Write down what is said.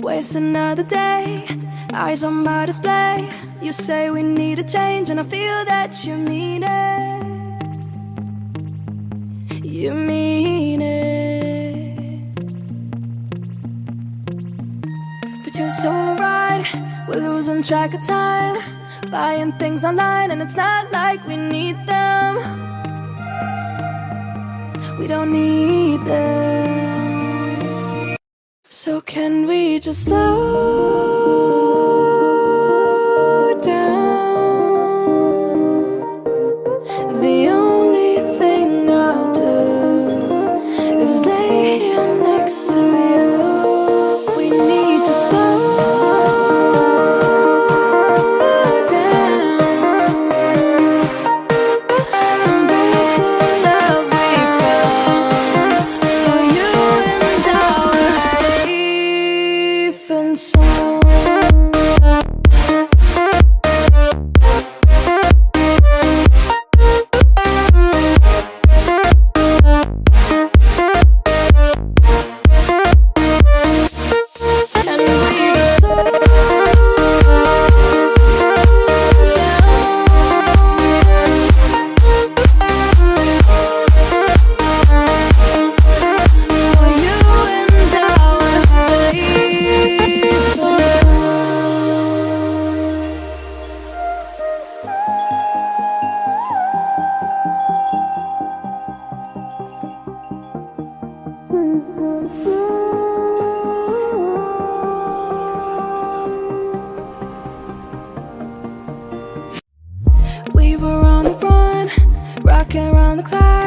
Waste another day, eyes on my display. You say we need a change, and I feel that you mean it. You mean it. But you're so right, we're losing track of time, buying things online, and it's not like we need them. We don't need them. So can we just slow down? The only thing I'll do is lay here next to you. We need to slow down. Embrace the love we found. For you and I are safe and sound. And we just slow down. For you and I are safe and We were on the run, rocking around the clock.